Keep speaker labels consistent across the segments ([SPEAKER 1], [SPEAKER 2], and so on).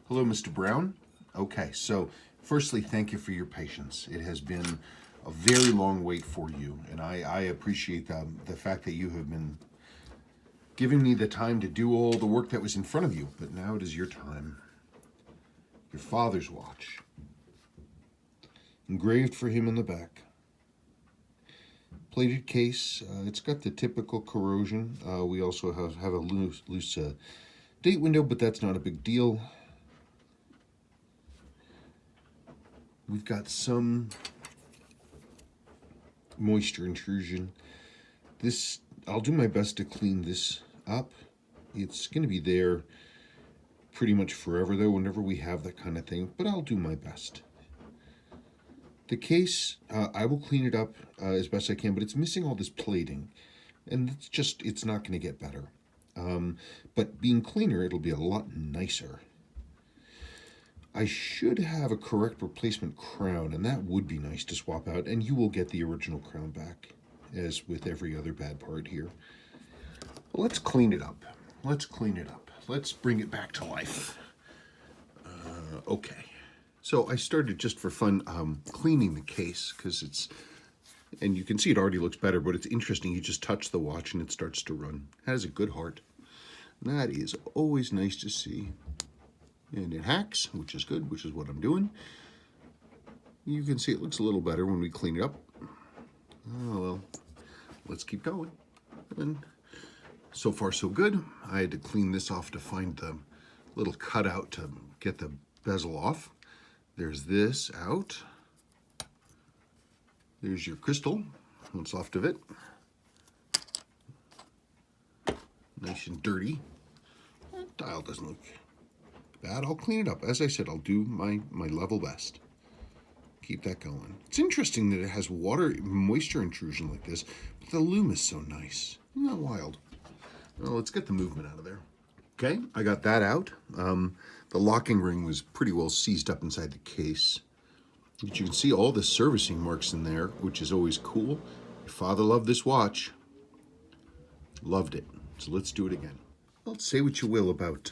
[SPEAKER 1] Hello, Mr. Brown. Okay, so firstly, thank you for your patience. It has been a very long wait for you, and I appreciate the fact that you have been giving me the time to do all the work that was in front of you. But now it is your time. Your father's watch. Engraved for him on the back. Plated case. It's got the typical corrosion. We also have a loose date window, but that's not a big deal. We've got some moisture intrusion. I'll do my best to clean this up. It's going to be there pretty much forever, though, whenever we have that kind of thing, but I'll do my best. The case, I will clean it up as best I can, but it's missing all this plating, and it's not going to get better. But being cleaner, it'll be a lot nicer. I should have a correct replacement crown, and that would be nice to swap out, and you will get the original crown back, as with every other bad part here. Let's clean it up. Let's clean it up. Let's bring it back to life. Okay. So I started just for fun cleaning the case, because and you can see it already looks better, but it's interesting. You just touch the watch and it starts to run. It has a good heart. That is always nice to see. And it hacks, which is good, which is what I'm doing. You can see it looks a little better when we clean it up. Oh, well, let's keep going. And so far, so good. I had to clean this off to find the little cutout to get the bezel off. There's this out. There's your crystal, what's left of it. Nice and dirty. That dial doesn't look bad. I'll clean it up. As I said, I'll do my level best. Keep that going. It's interesting that it has moisture intrusion like this, but the loom is so nice. Isn't that wild? Well, let's get the movement out of there. Okay, I got that out. The locking ring was pretty well seized up inside the case. But you can see all the servicing marks in there, which is always cool. Your father loved this watch. Loved it. So let's do it again. Well, say what you will about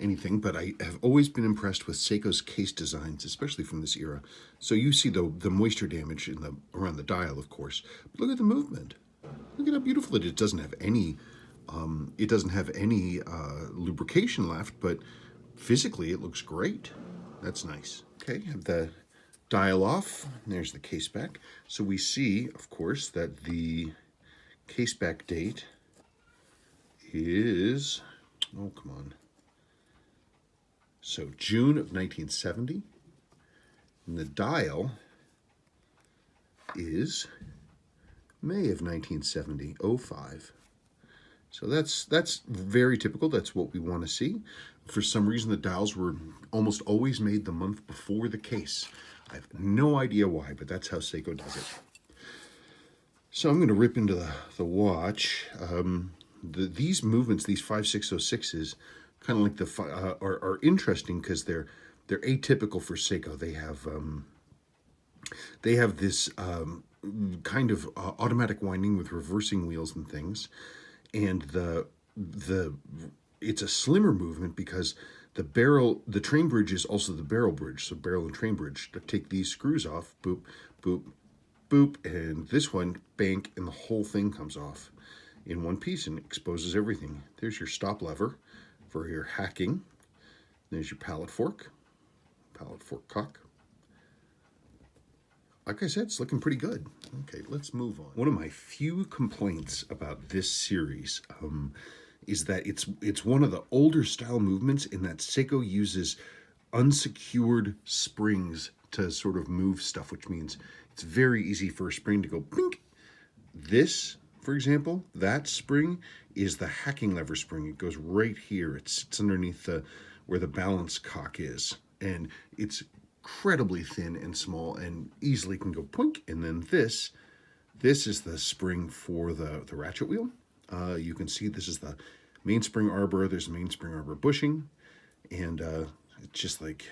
[SPEAKER 1] anything, but I have always been impressed with Seiko's case designs, especially from this era. So you see the moisture damage around the dial, of course. But look at the movement. Look at how beautiful it is. It doesn't have any lubrication left, but physically it looks great. That's nice. Okay, have the dial off. There's the case back. So we see, of course, that the case back date is, oh, come on. So June of 1970. And the dial is May of 1970, 05. So that's very typical. That's what we want to see. For some reason, the dials were almost always made the month before the case. I have no idea why, but that's how Seiko does it. So I'm going to rip into the watch. These movements, these 5606s, kind of like are interesting because they're atypical for Seiko. They have this kind of automatic winding with reversing wheels and things. And it's a slimmer movement because the train bridge is also the barrel bridge. So barrel and train bridge, to take these screws off, boop, boop, boop, and this one, bank, and the whole thing comes off in one piece and exposes everything. There's your stop lever for your hacking. There's your pallet fork cock. Like I said, it's looking pretty good. Okay, let's move on. One of my few complaints about this series is that it's one of the older style movements in that Seiko uses unsecured springs to sort of move stuff, which means it's very easy for a spring to go blink. This, for example, that spring is the hacking lever spring. It goes right here. It sits underneath where the balance cock is, and it's incredibly thin and small and easily can go poink. And then this is the spring for the ratchet wheel. You can see this is the mainspring arbor. There's mainspring arbor bushing, and it's just like,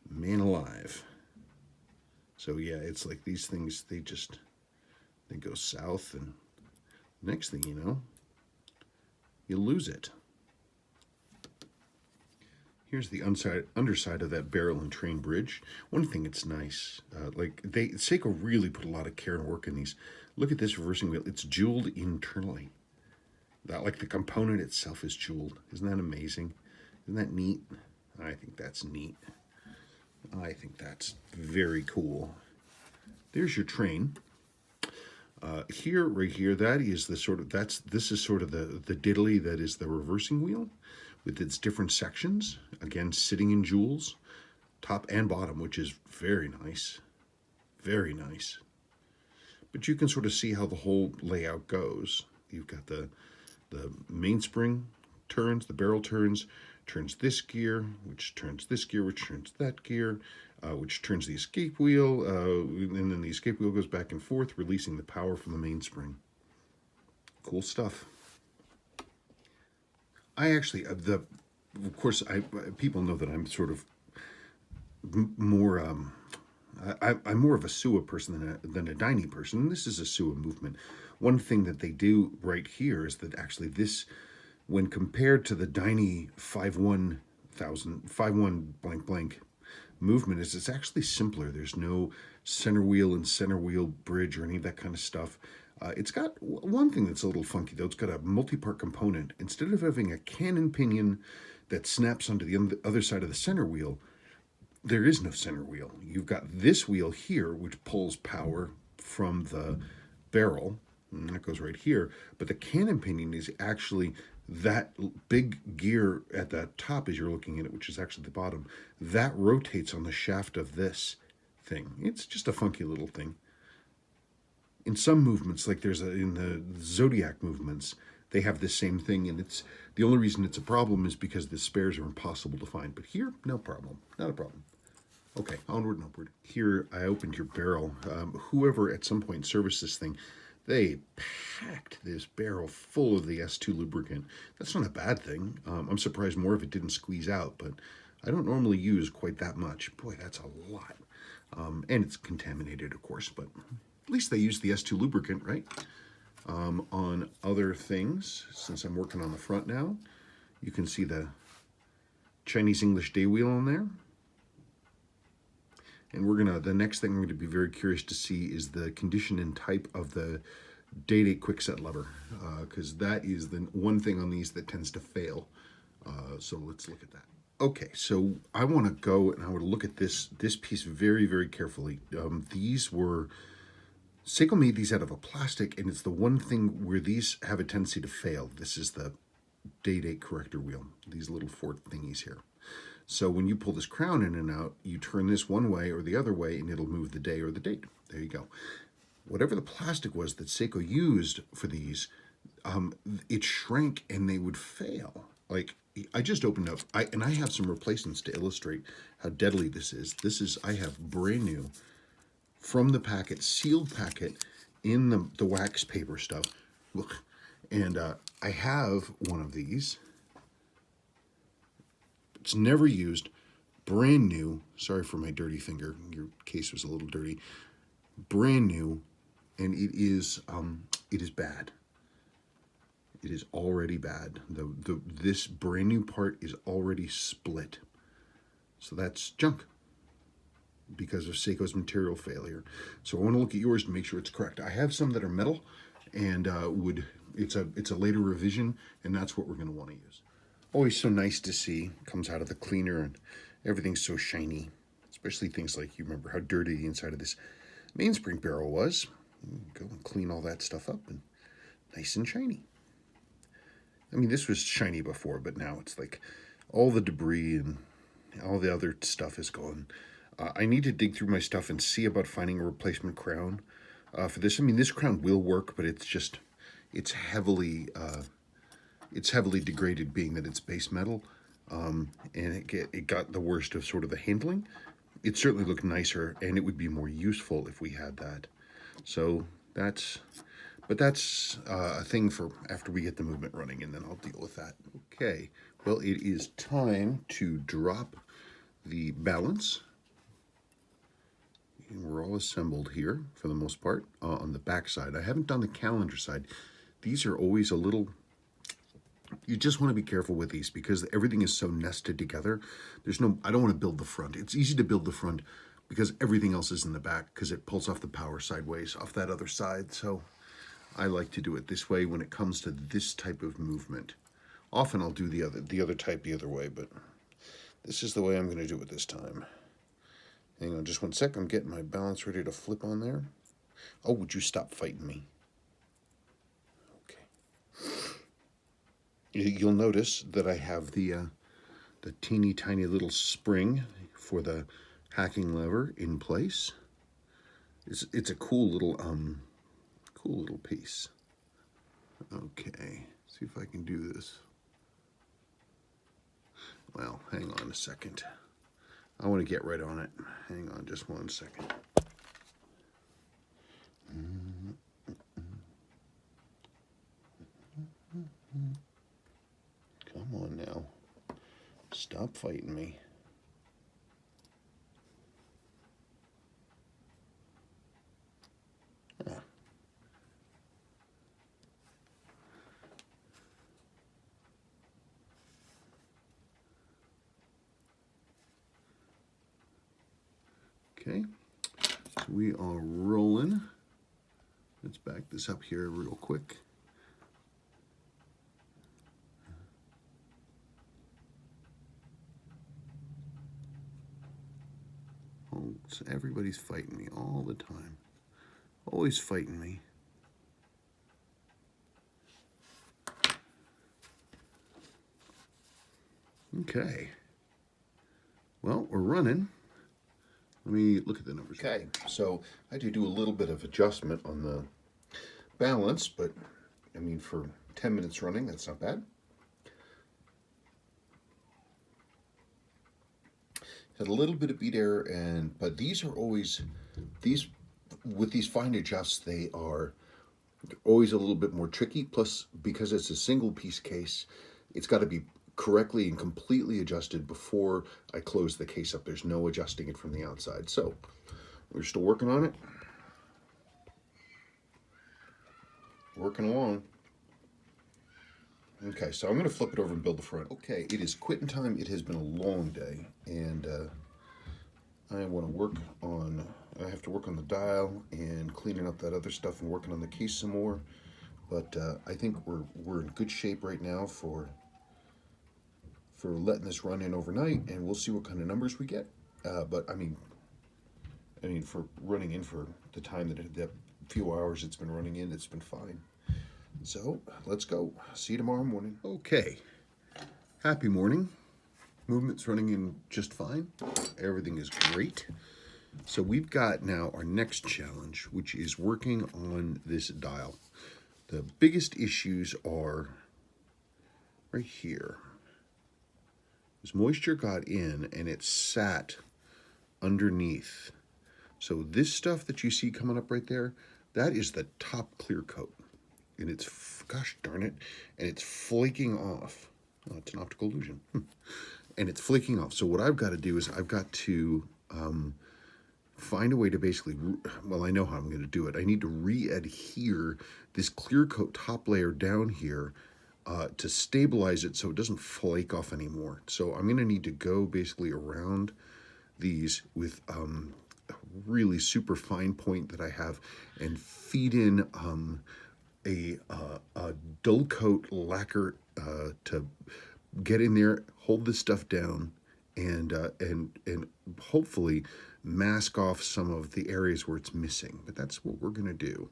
[SPEAKER 1] man alive. So yeah, it's like these things, they go south, and next thing you know, you lose it. Here's the underside of that barrel and train bridge. One thing it's nice, Seiko really put a lot of care and work in these. Look at this reversing wheel. It's jeweled internally. That, like, the component itself is jeweled. Isn't that amazing? Isn't that neat? I think that's neat. I think that's very cool. There's your train. Here, right here, that is the sort of, this is sort of the diddly that is the reversing wheel with its different sections. Again, sitting in jewels, top and bottom, which is very nice. Very nice. But you can sort of see how the whole layout goes. You've got the mainspring turns, the barrel turns this gear, which turns this gear, which turns that gear, which turns the escape wheel, and then the escape wheel goes back and forth, releasing the power from the mainspring. Cool stuff. I actually, of course, people know that I'm sort of more, I'm more of a Sua person than a Daini person. This is a Sua movement. One thing that they do right here is that actually this, when compared to the Daini 5-1 blank blank movement, is it's actually simpler. There's no center wheel and center wheel bridge or any of that kind of stuff. It's got one thing that's a little funky though. It's got a multi-part component. Instead of having a cannon pinion that snaps onto the other side of the center wheel, there is no center wheel. You've got this wheel here, which pulls power from the barrel, and that goes right here. But the cannon pinion is actually that big gear at the top as you're looking at it, which is actually the bottom. That rotates on the shaft of this thing. It's just a funky little thing. In some movements, like in the Zodiac movements, they have this same thing, and it's the only reason it's a problem is because the spares are impossible to find. But here, no problem, not a problem. Okay, onward and upward. Here, I opened your barrel. Whoever at some point serviced this thing, they packed this barrel full of the S2 lubricant. That's not a bad thing. I'm surprised more of it didn't squeeze out, but I don't normally use quite that much. Boy, that's a lot. And it's contaminated, of course, but at least they use the S2 lubricant, right? On other things, since I'm working on the front now, you can see the Chinese-English day wheel on there. And the next thing I'm going to be very curious to see is the condition and type of the date quickset lever, because that is the one thing on these that tends to fail. So let's look at that. Okay, so I want to go and I want to look at this piece very, very carefully. Seiko made these out of a plastic, and it's the one thing where these have a tendency to fail. This is the date corrector wheel, these little four thingies here. So when you pull this crown in and out, you turn this one way or the other way, and it'll move the day or the date. There you go. Whatever the plastic was that Seiko used for these, it shrank and they would fail. Like, I just opened up, and I have some replacements to illustrate how deadly this is. I have brand new, from the packet, sealed packet, in the wax paper stuff. Look, and I have one of these. It's never used, brand new. Sorry for my dirty finger. Your case was a little dirty. Brand new, and it is bad. It is already bad. This brand new part is already split. So that's junk because of Seiko's material failure. So I want to look at yours to make sure it's correct. I have some that are metal, and it's a later revision, and that's what we're going to want to use. Always so nice to see. Comes out of the cleaner and everything's so shiny. Especially things like, you remember how dirty the inside of this mainspring barrel was. Go and clean all that stuff up and nice and shiny. I mean, this was shiny before, but now it's like all the debris and all the other stuff is gone. I need to dig through my stuff and see about finding a replacement crown for this. I mean, this crown will work, but it's heavily degraded, being that it's base metal, and it got the worst of sort of the handling. It certainly looked nicer, and it would be more useful if we had that. So that's a thing for after we get the movement running, and then I'll deal with that. Okay, well, it is time to drop the balance. And we're all assembled here for the most part on the back side. I haven't done the calendar side. These are always a little You just want to be careful with these because everything is so nested together. I don't want to build the front. It's easy to build the front because everything else is in the back because it pulls off the power sideways off that other side. So I like to do it this way when it comes to this type of movement. Often I'll do the other type the other way, but this is the way I'm going to do it this time. Hang on just one sec. I'm getting my balance ready to flip on there. Oh, would you stop fighting me? You'll notice that I have the teeny tiny little spring for the hacking lever in place. It's a cool little piece. Okay, see if I can do this. Well, hang on a second. I want to get right on it. Hang on just one second. Come on now. Stop fighting me. Ah. Okay, so we are rolling. Let's back this up here real quick. Oh, so everybody's fighting me all the time. Always fighting me. Okay. Well, we're running. Let me look at the numbers. Okay, so I had to do a little bit of adjustment on the balance, but I mean, for 10 minutes running, that's not bad. Had a little bit of beat error, but these are always, with these fine adjusts, they are always a little bit more tricky. Plus, because it's a single piece case, it's got to be correctly and completely adjusted before I close the case up. There's no adjusting it from the outside. So we're still working on it. Working along. Okay, so I'm going to flip it over and build the front. Okay, it is quitting time. It has been a long day, and I want to work on, I have to work on the dial and cleaning up that other stuff and working on the case some more. But I think we're in good shape right now for letting this run in overnight, and we'll see what kind of numbers we get. But I mean, for running in for the time that few hours it's been running in, it's been fine. So let's go. See you tomorrow morning. Okay. Happy morning. Movement's running in just fine. Everything is great. So we've got now our next challenge, which is working on this dial. The biggest issues are right here. This moisture got in and it sat underneath. So this stuff that you see coming up right there, that is the top clear coat. And it's, gosh darn it, and it's flaking off. Oh, it's an optical illusion. And it's flaking off. So what I've got to do is I've got to find a way to basically, well, I know how I'm going to do it. I need to re-adhere this clear coat top layer down here to stabilize it so it doesn't flake off anymore. So I'm going to need to go basically around these with a really super fine point that I have and feed in a dull coat lacquer to get in there, hold this stuff down, and hopefully mask off some of the areas where it's missing. But that's what we're going to do.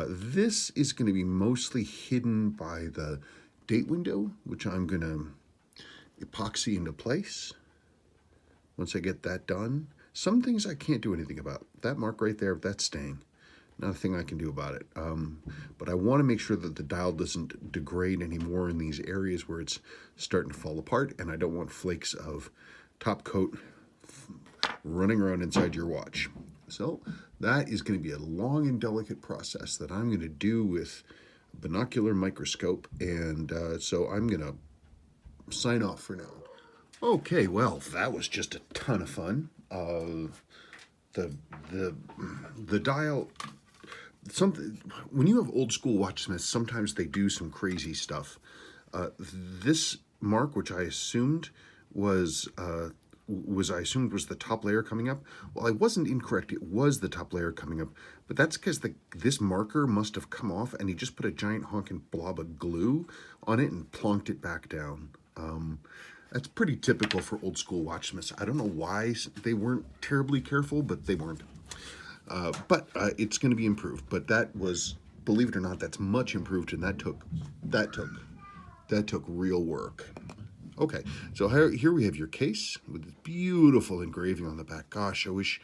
[SPEAKER 1] This is going to be mostly hidden by the date window, which I'm going to epoxy into place. Once I get that done, some things I can't do anything about. That mark right there, that's staying. Not a thing I can do about it. But I want to make sure that the dial doesn't degrade anymore in these areas where it's starting to fall apart, and I don't want flakes of top coat running around inside your watch. So that is going to be a long and delicate process that I'm going to do with a binocular microscope, and so I'm going to sign off for now. Okay, well, that was just a ton of fun. The dial, something when you have old school watchsmiths, sometimes they do some crazy stuff. This mark, which I assumed was the top layer coming up. Well, I wasn't incorrect. It was the top layer coming up, but that's because this marker must have come off, and he just put a giant honking blob of glue on it and plonked it back down. That's pretty typical for old school watchsmiths. I don't know why they weren't terribly careful, but they weren't. But it's going to be improved. But that was, believe it or not, that's much improved, and that took real work. Okay, so here we have your case with this beautiful engraving on the back. Gosh, I wish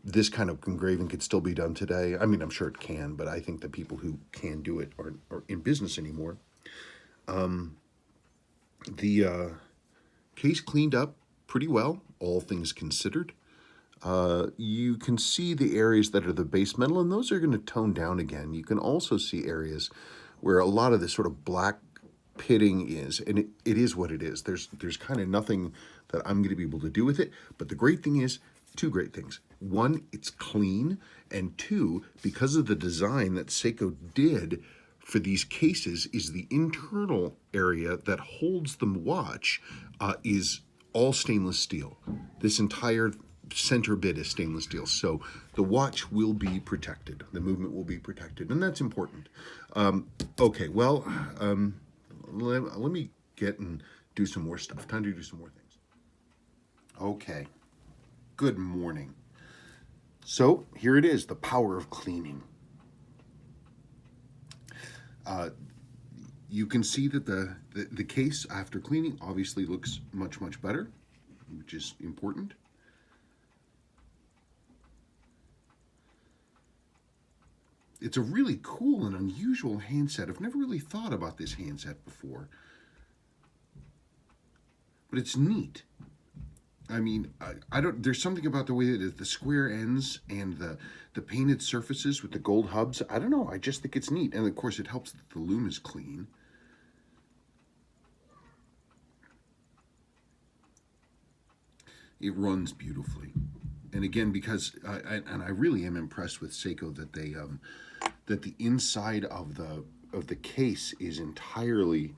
[SPEAKER 1] this kind of engraving could still be done today. I mean, I'm sure it can, but I think the people who can do it aren't in business anymore. The case cleaned up pretty well, all things considered. You can see the areas that are the base metal, and those are going to tone down again. You can also see areas where a lot of this sort of black pitting is, and it is what it is. There's kind of nothing that I'm going to be able to do with it, but the great thing is, two great things. One, it's clean, and two, because of the design that Seiko did for these cases, is the internal area that holds the watch is all stainless steel. This entire center bit is stainless steel, so the watch will be protected. The movement will be protected, and that's important. Okay, well, let me get and do some more stuff. Time to do some more things. Okay, good morning. So here it is, the power of cleaning. You can see that the case after cleaning obviously looks much better, which is important. It's a really cool and unusual handset. I've never really thought about this handset before, but it's neat. I mean, I don't. There's something about the way that the square ends and the painted surfaces with the gold hubs. I don't know. I just think it's neat, and of course, it helps that the loom is clean. It runs beautifully, and again, because I really am impressed with Seiko that they that the inside of the case is entirely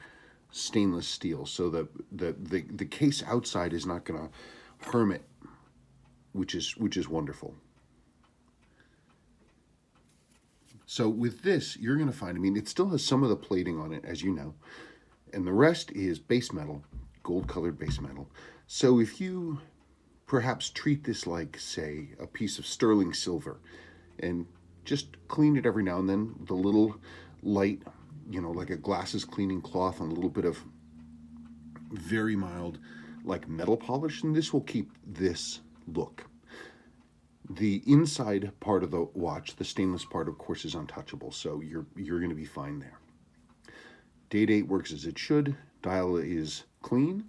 [SPEAKER 1] stainless steel, so the case outside is not going to harm it, which is wonderful. So with this, you're going to find, I mean, it still has some of the plating on it, as you know, and the rest is base metal, gold-colored base metal. So if you perhaps treat this like, say, a piece of sterling silver, and just clean it every now and then, the little light, like a glasses cleaning cloth and a little bit of very mild, like metal polish, and this will keep this look. The inside part of the watch, the stainless part, of course, is untouchable, so you're going to be fine there. Date works as it should. Dial is clean.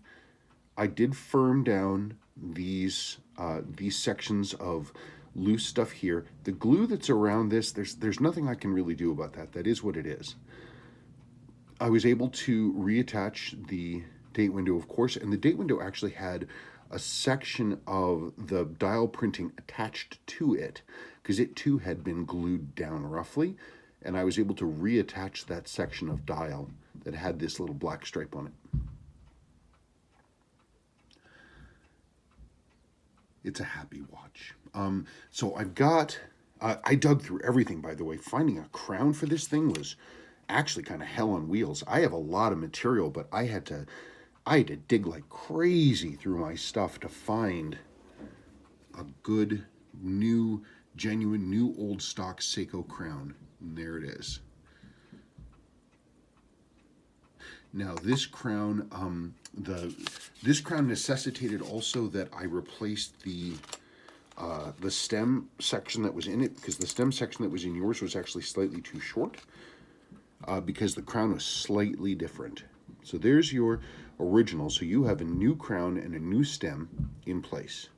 [SPEAKER 1] I did firm down these sections of loose stuff here. The glue that's around this, there's nothing I can really do about that. That is what it is. I was able to reattach the date window, of course, and the date window actually had a section of the dial printing attached to it because it too had been glued down roughly, and I was able to reattach that section of dial that had this little black stripe on it. It's a happy watch. So I've got, I dug through everything, by the way. Finding a crown for this thing was actually kind of hell on wheels. I have a lot of material, but I had to dig like crazy through my stuff to find a good, new, genuine, new old stock Seiko crown. And there it is. Now this crown, this crown necessitated also that I replaced the stem section that was in it, because the stem section that was in yours was actually slightly too short, because the crown was slightly different. So there's your original. So you have a new crown and a new stem in place.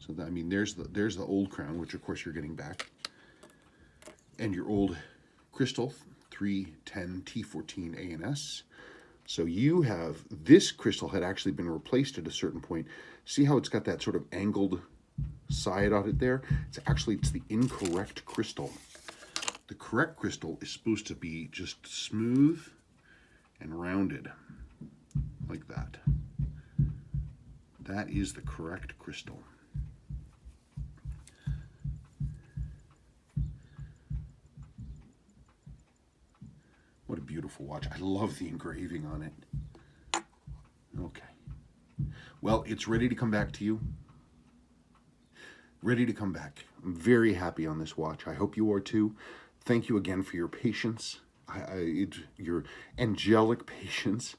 [SPEAKER 1] So that, I mean, there's the old crown, which of course you're getting back, and your old crystal 310 T14 ANS. So you have, this crystal had actually been replaced at a certain point. See how it's got that sort of angled side on it there? It's the incorrect crystal. The correct crystal is supposed to be just smooth and rounded like that. That is the correct crystal. What a beautiful watch. I love the engraving on it. Okay. Well, it's ready to come back to you. Ready to come back. I'm very happy on this watch. I hope you are too. Thank you again for your patience. Your angelic patience.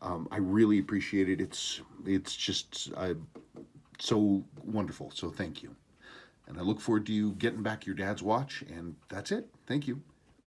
[SPEAKER 1] I really appreciate it. It's just so wonderful. So thank you. And I look forward to you getting back your dad's watch. And that's it. Thank you.